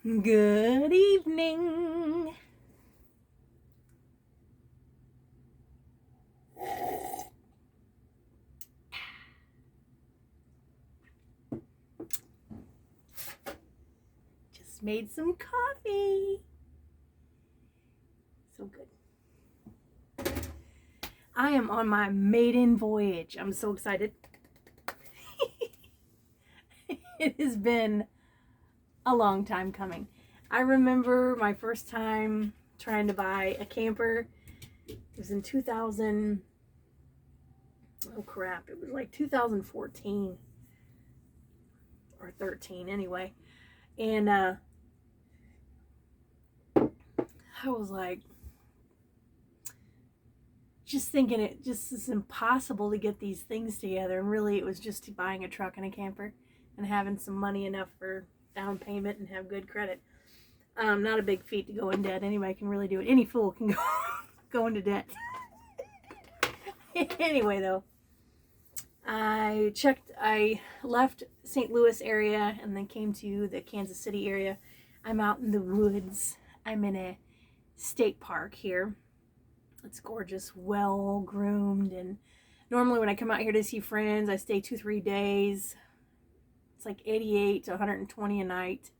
Good evening. Just made some coffee. So good. I am on my maiden voyage. I'm so excited. It has been a long time coming. I remember my first time trying to buy a camper. It was in 2000. Oh crap, it was like 2014 or 13 anyway. And I was like, just thinking it just is impossible to get these things together. And really it was just buying a truck and a camper and having some money enough for down payment and have good credit. Not a big feat to go in debt. Anybody can really do it. Any fool can go into debt. Anyway, though, I left St. Louis area and then came to the Kansas City area. I'm out in the woods. I'm in a state park here. It's gorgeous, well groomed, and normally when I come out here to see friends, I stay 2-3 days. It's like 88 to 120 a night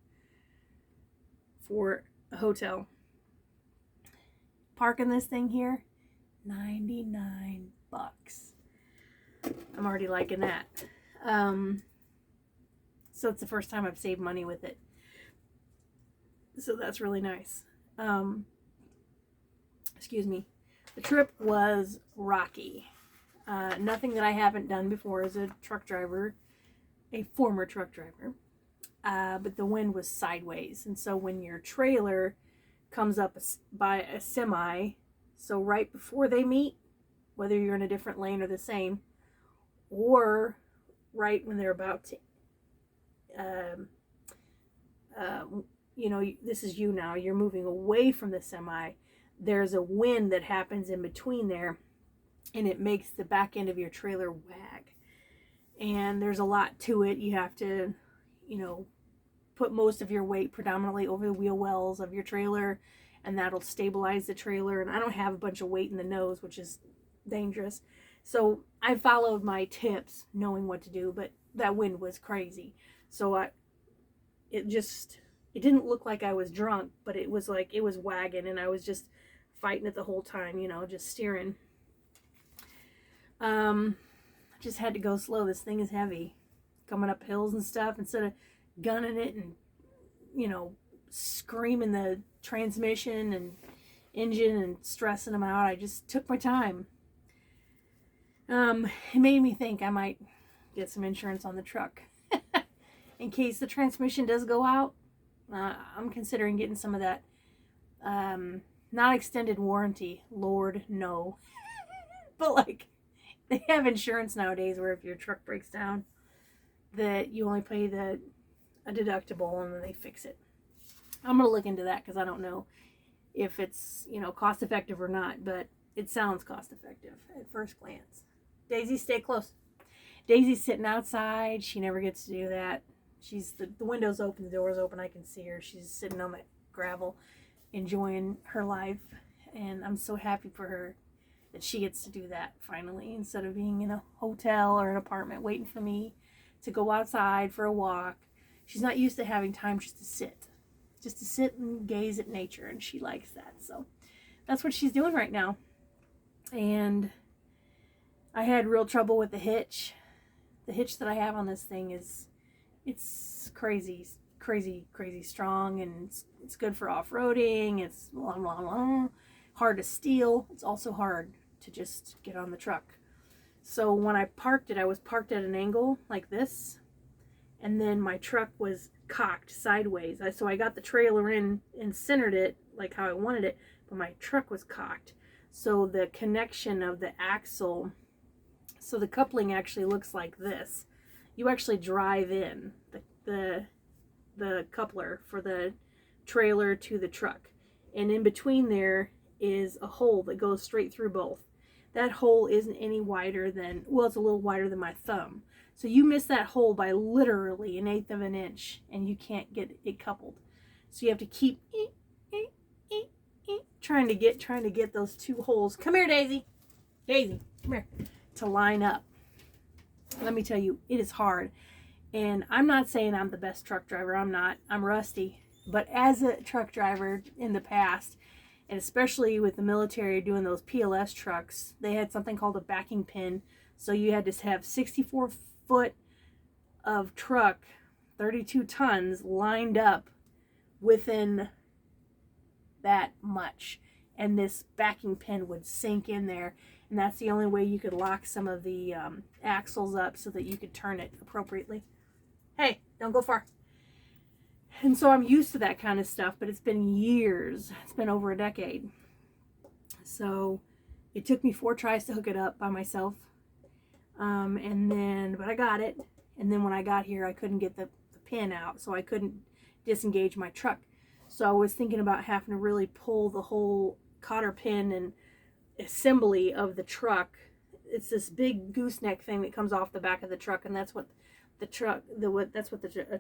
for a hotel. Parking this thing here, $99. I'm already liking that. So it's the first time I've saved money with it. So that's really nice. Excuse me. The trip was rocky. Nothing that I haven't done before as a truck driver, a former truck driver. But the wind was sideways. And so when your trailer comes up by a semi, so right before they meet, whether you're in a different lane or the same, or right when they're about to, this is you now, you're moving away from the semi, there's a wind that happens in between there, and it makes the back end of your trailer wag. And there's a lot to it. You have to, put most of your weight predominantly over the wheel wells of your trailer, and that'll stabilize the trailer. And I don't have a bunch of weight in the nose, which is dangerous. So I followed my tips knowing what to do, but that wind was crazy. So it didn't look like I was drunk, but it was like it was wagging, and I was just fighting it the whole time, just steering. Just had to go slow. This thing is heavy. Coming up hills and stuff, instead of gunning it and, screaming the transmission and engine and stressing them out, I just took my time. It made me think I might get some insurance on the truck. In case the transmission does go out, I'm considering getting some of that, not extended warranty, Lord, no. But like, they have insurance nowadays where if your truck breaks down, that you only pay a deductible and then they fix it. I'm going to look into that because I don't know if it's, cost effective or not, but it sounds cost effective at first glance. Daisy, stay close. Daisy's sitting outside. She never gets to do that. She's the window's open, the door's open. I can see her. She's sitting on the gravel, enjoying her life, and I'm so happy for her that she gets to do that finally, instead of being in a hotel or an apartment waiting for me to go outside for a walk. She's not used to having time just to sit and gaze at nature, and she likes that. So that's what she's doing right now. And I had real trouble with the hitch. The hitch that I have on this thing it's crazy strong, and it's good for off-roading. It's blah, blah, blah, hard to steal. It's also hard to just get on the truck. So when I parked it, I was parked at an angle like this, and then my truck was cocked sideways. So I got the trailer in and centered it like how I wanted it, but my truck was cocked. So the connection of the axle, so the coupling actually looks like this. You actually drive in the coupler for the trailer to the truck, and in between there is a hole that goes straight through both. That hole isn't any wider than, well, it's a little wider than my thumb. So you miss that hole by literally 1/8 of an inch and you can't get it coupled. So you have to keep trying to get those two holes. Come here, Daisy. Daisy, come here. To line up. Let me tell you, it is hard. And I'm not saying I'm the best truck driver. I'm not. I'm rusty. But as a truck driver in the past, and especially with the military doing those PLS trucks, they had something called a backing pin. So you had to have 64 foot of truck, 32 tons, lined up within that much. And this backing pin would sink in there. And that's the only way you could lock some of the axles up so that you could turn it appropriately. Hey, don't go far. And so I'm used to that kind of stuff, but it's been years. It's been over a decade. So it took me 4 tries to hook it up by myself. But I got it. And then when I got here, I couldn't get the pin out, so I couldn't disengage my truck. So I was thinking about having to really pull the whole cotter pin and assembly of the truck. It's this big gooseneck thing that comes off the back of the truck, and that's what the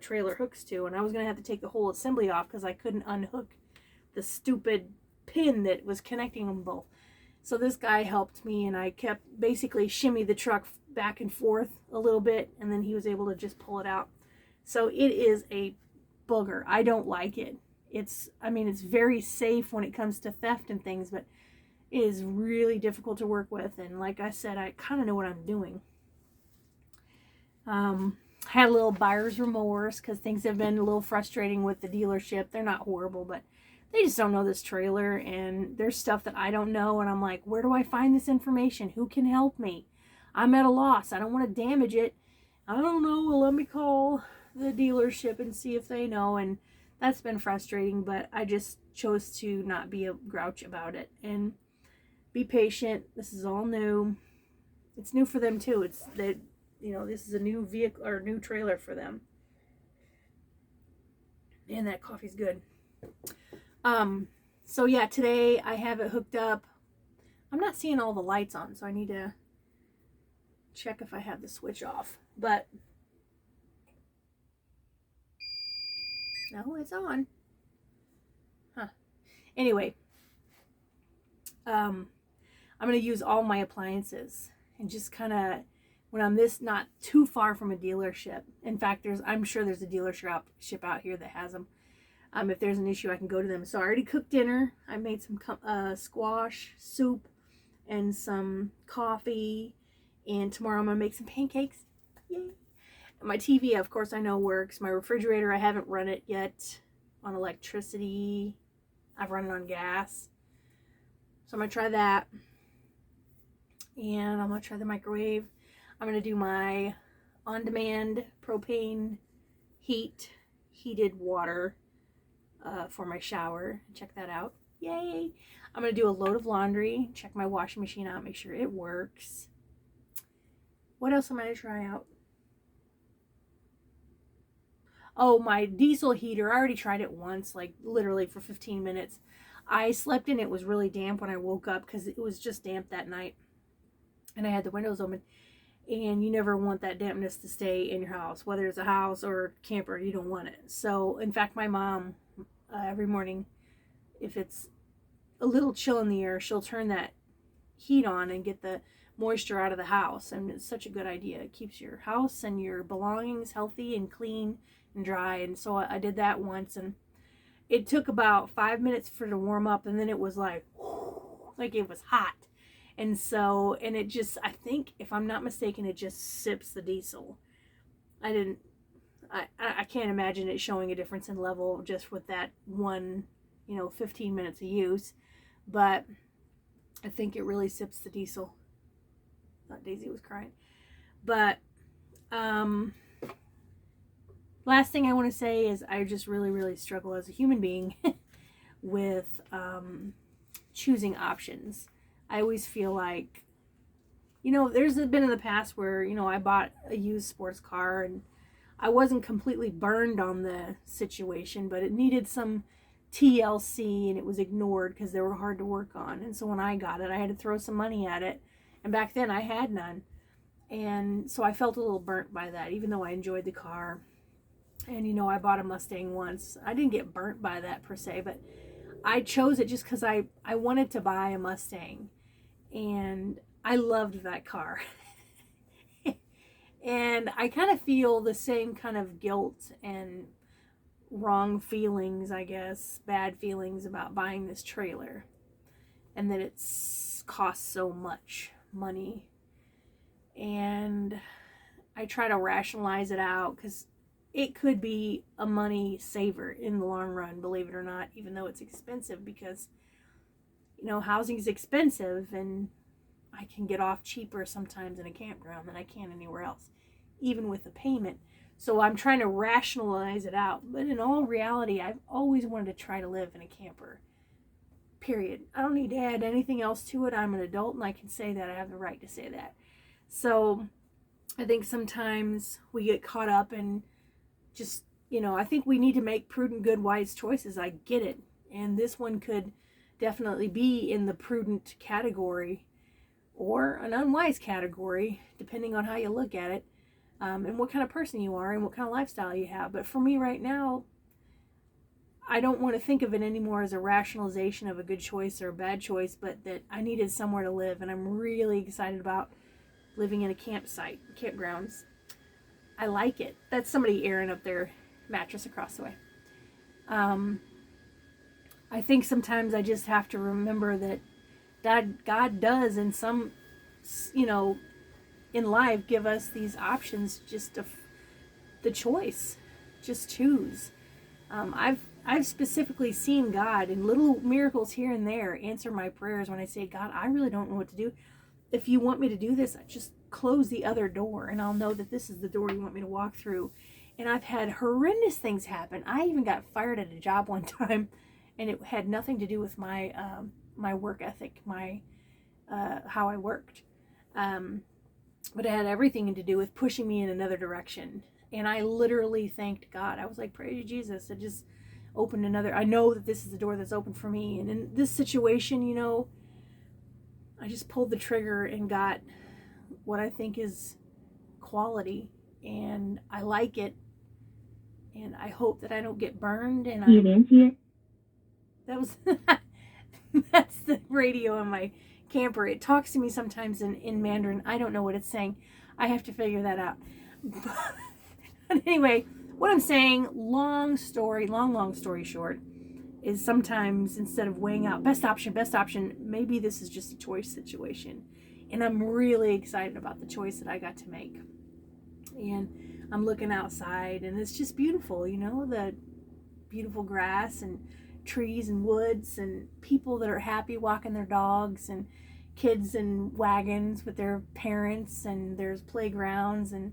trailer hooks to. And I was gonna have to take the whole assembly off because I couldn't unhook the stupid pin that was connecting them both. So this guy helped me, and I kept basically shimmy the truck back and forth a little bit, and then he was able to just pull it out. So it is a booger. I don't like it. It's very safe when it comes to theft and things, but it is really difficult to work with. And like I said, I kind of know what I'm doing. Had a little buyer's remorse because things have been a little frustrating with the dealership. They're not horrible, but they just don't know this trailer, and there's stuff that I don't know, and I'm like, where do I find this information? Who can help me? I'm at a loss. I don't want to damage it. I don't know. Well, let me call the dealership and see if they know. And that's been frustrating, but I just chose to not be a grouch about it and be patient. This is all new. It's new for them too. It's that, this is a new vehicle or new trailer for them. And that coffee's good. So yeah, today I have it hooked up. I'm not seeing all the lights on, so I need to check if I have the switch off. But no, it's on. Anyway, I'm going to use all my appliances and just kind of, when I'm not too far from a dealership. In fact, I'm sure there's a dealership out here that has them. If there's an issue, I can go to them. So I already cooked dinner. I made some squash soup and some coffee. And tomorrow I'm going to make some pancakes. Yay. My TV, of course, I know works. My refrigerator, I haven't run it yet on electricity. I've run it on gas. So I'm going to try that. And I'm going to try the microwave. I'm going to do my on-demand propane heated water for my shower. Check that out. Yay! I'm going to do a load of laundry. Check my washing machine out. Make sure it works. What else am I going to try out? Oh, my diesel heater. I already tried it once, like literally for 15 minutes. I slept in. It was really damp when I woke up because it was just damp that night. And I had the windows open. And you never want that dampness to stay in your house. Whether it's a house or a camper, you don't want it. So, in fact, my mom, every morning, if it's a little chill in the air, she'll turn that heat on and get the moisture out of the house. And it's such a good idea. It keeps your house and your belongings healthy and clean and dry. And so I did that once, and it took about 5 minutes for it to warm up, and then it was like it was hot. And so, and it just, I think, if I'm not mistaken, it just sips the diesel. I can't imagine it showing a difference in level just with that one, 15 minutes of use. But I think it really sips the diesel. Thought Daisy was crying. But, last thing I want to say is I just really, really struggle as a human being with choosing options. I always feel like, there's been in the past where, I bought a used sports car and I wasn't completely burned on the situation, but it needed some TLC and it was ignored because they were hard to work on. And so when I got it, I had to throw some money at it. And back then I had none. And so I felt a little burnt by that, even though I enjoyed the car. And, you know, I bought a Mustang once. I didn't get burnt by that per se, but I chose it just because I wanted to buy a Mustang. And I loved that car. And I kind of feel the same kind of guilt and wrong feelings, I guess, bad feelings about buying this trailer. And that it's cost so much money. And I try to rationalize it out because it could be a money saver in the long run, believe it or not, even though it's expensive because, you know, housing is expensive and I can get off cheaper sometimes in a campground than I can anywhere else, even with the payment. So I'm trying to rationalize it out. But in all reality, I've always wanted to try to live in a camper. Period. I don't need to add anything else to it. I'm an adult and I can say that. I have the right to say that. So I think sometimes we get caught up in just, you know, I think we need to make prudent, good, wise choices. I get it. And this one could definitely be in the prudent category or an unwise category, depending on how you look at it, and what kind of person you are and what kind of lifestyle you have. But for me right now, I don't want to think of it anymore as a rationalization of a good choice or a bad choice, but that I needed somewhere to live. And I'm really excited about living in a campsite, campgrounds. I like it. That's somebody airing up their mattress across the way. I think sometimes I just have to remember that God does in some, you know, in life give us these options, just the choice. Just choose. I've specifically seen God in little miracles here and there answer my prayers when I say, God, I really don't know what to do. If you want me to do this, just close the other door and I'll know that this is the door you want me to walk through. And I've had horrendous things happen. I even got fired at a job one time and it had nothing to do with my my work ethic, my how I worked. But it had everything to do with pushing me in another direction. And I literally thanked God. I was like, pray to Jesus. It just opened another. I know that this is the door that's open for me. And in this situation, you know, I just pulled the trigger and got what I think is quality. And I like it. And I hope that I don't get burned. And that was that's the radio on my camper. It talks to me sometimes in Mandarin. I don't know what it's saying. I have to figure that out. But anyway, what I'm saying, long story short, is sometimes instead of weighing out best option, maybe this is just a choice situation. And I'm really excited about the choice that I got to make. And I'm looking outside and it's just beautiful, you know, the beautiful grass and trees and woods and people that are happy walking their dogs and kids in wagons with their parents, and there's playgrounds and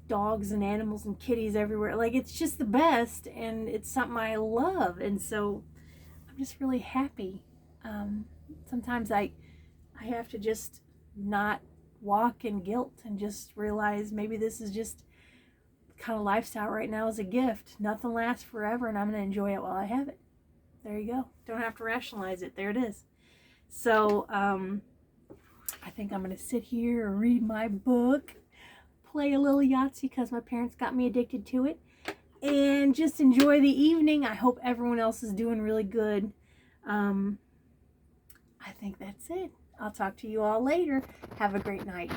dogs and animals and kitties everywhere. Like, it's just the best, and it's something I love, and so I'm just really happy. Sometimes I have to just not walk in guilt and just realize maybe this is just kind of lifestyle right now is a gift. Nothing lasts forever, and I'm going to enjoy it while I have it. There you go. Don't have to rationalize it. There it is. So I think I'm going to sit here and read my book, play a little Yahtzee because my parents got me addicted to it, and just enjoy the evening. I hope everyone else is doing really good. I think that's it. I'll talk to you all later. Have a great night.